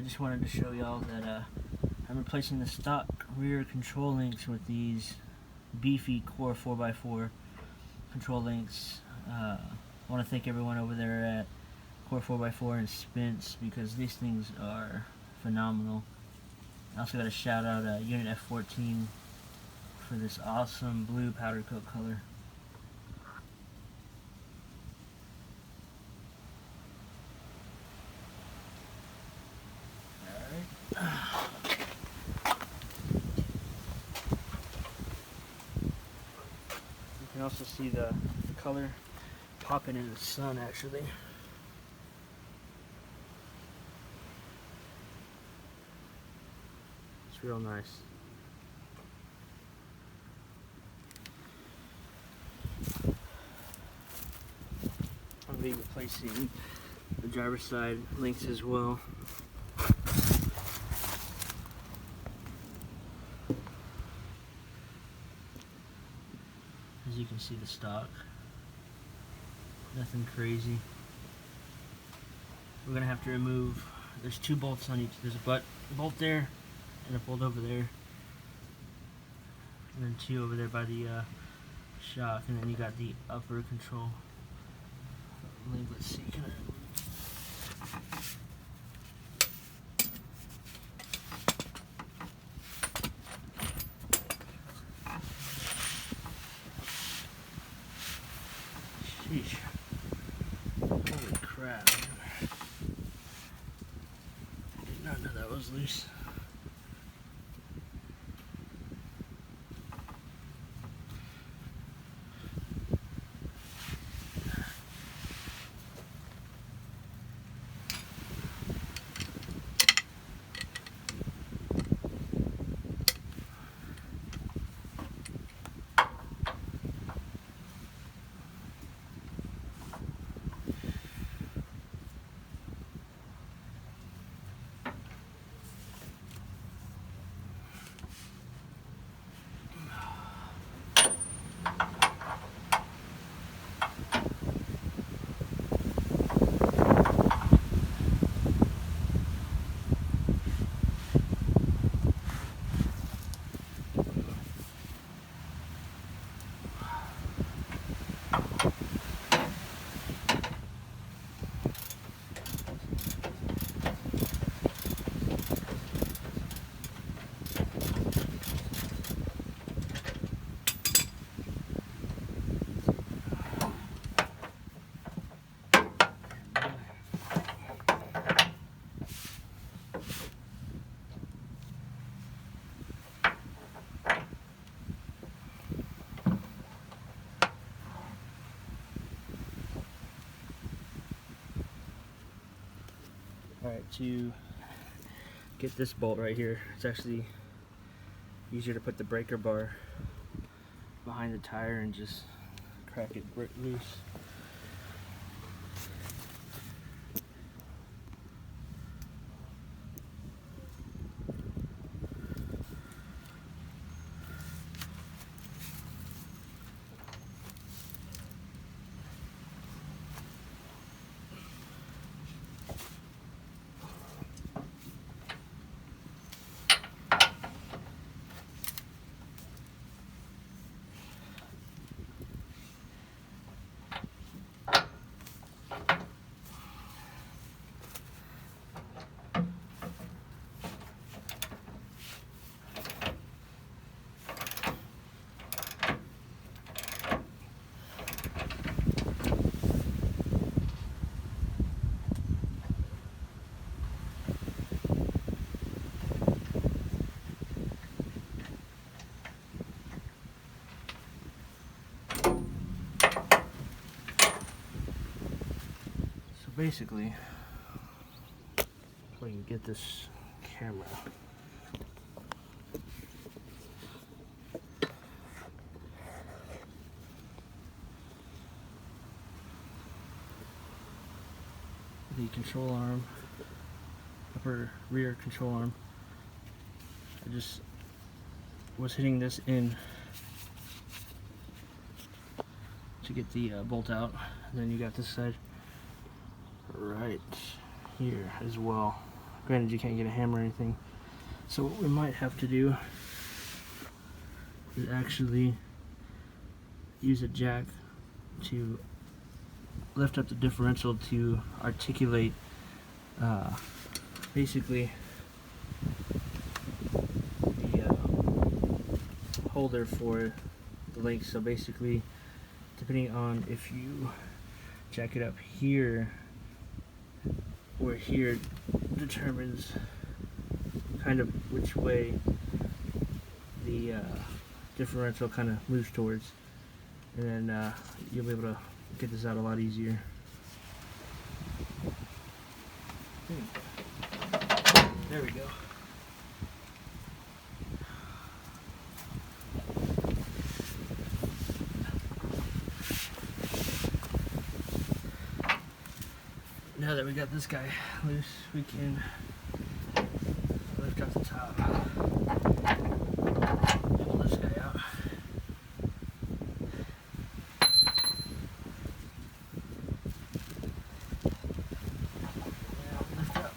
I just wanted to show y'all that I'm replacing the stock rear control links with these beefy Core 4x4 control links. I want to thank everyone over there at Core 4x4 and Spence because these things are phenomenal. I also got to shout out Unit F14 for this awesome blue powder coat color. You can also see the color popping in the sun actually. It's real nice. I'm going to be replacing the driver's side links as well. As you can see, the stock, nothing crazy. We're gonna have to remove, there's two bolts on each, there's a bolt there and a bolt over there, and then two over there by the shock, and then you got the upper control link. Let's see, can I Sheesh. Holy crap. I did not know that was loose. Alright, to get this bolt right here, it's actually easier to put the breaker bar behind the tire and just crack it loose. Basically, if I can get this camera, the control arm, upper rear control arm, I just was hitting this in to get the bolt out, and then you got this side right here as well. Granted, you can't get a hammer or anything. So what we might have to do is actually use a jack to lift up the differential to articulate basically the holder for the link. So basically, depending on if you jack it up here or here, determines kind of which way the differential kind of moves towards, and then you'll be able to get this out a lot easier. There we go. Now that we got this guy loose, we can lift up the top. Pull this guy out. Now lift up.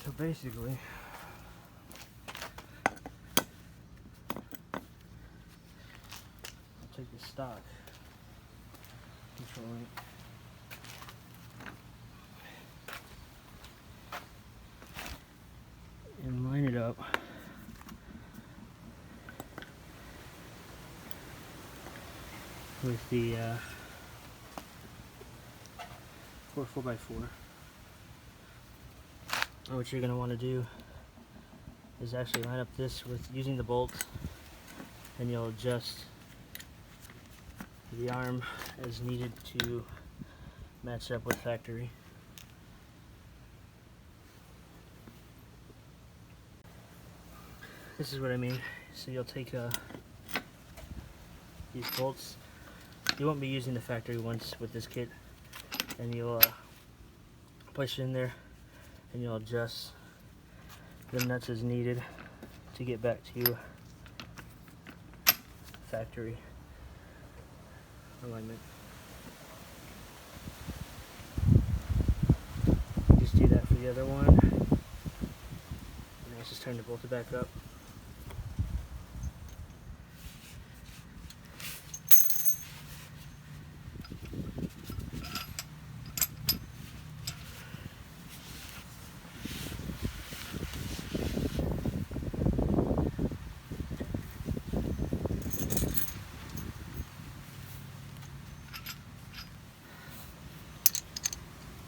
So basically, I'll take the stock control link, and line it up with the 4x4. What you're going to want to do is actually line up this with using the bolts, and you'll adjust the arm as needed to match up with factory. This is what I mean. So you'll take these bolts. You won't be using the factory ones with this kit, and you'll push in there, and you'll adjust the nuts as needed to get back to factory alignment. Just do that for the other one. And now it's just time to bolt it back up.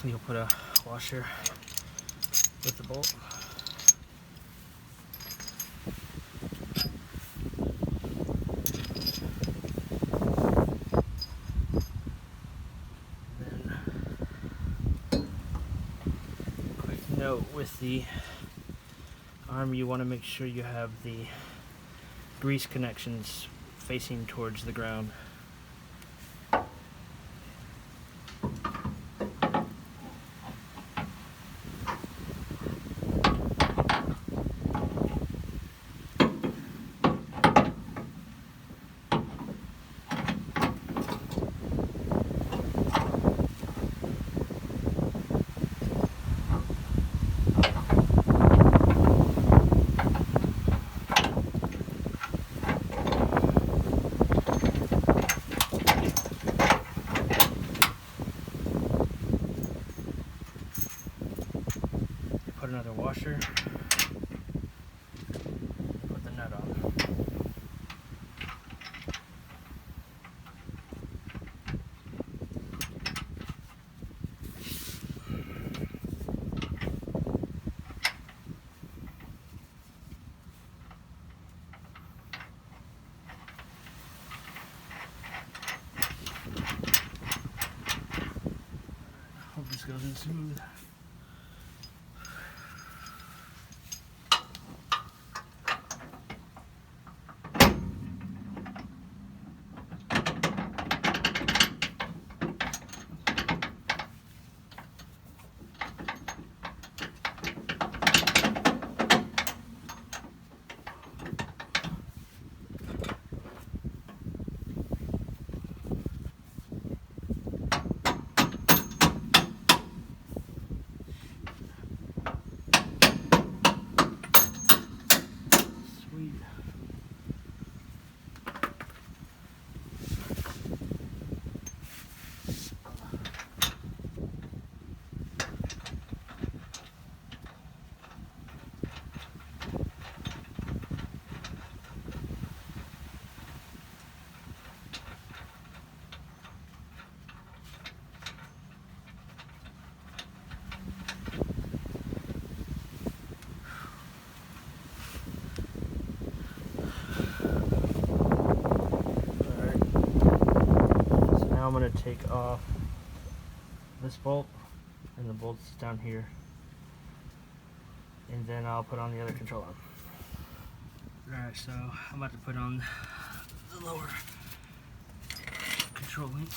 You'll put a washer with the bolt. And then, quick note with the arm, you want to make sure you have the grease connections facing towards the ground. Put another washer, put the nut on. Hope this goes in smooth. I'm going to take off this bolt and the bolts down here, and then I'll put on the other control arm. Alright, so I'm about to put on the lower control link.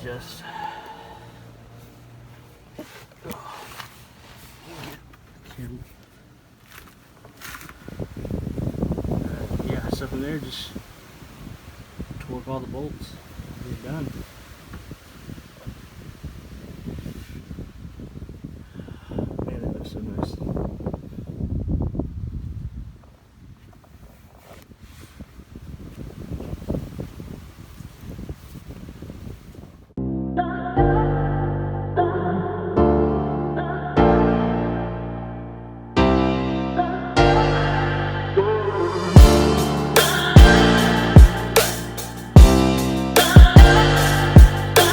Just yeah, so from there just torque all the bolts. You're done.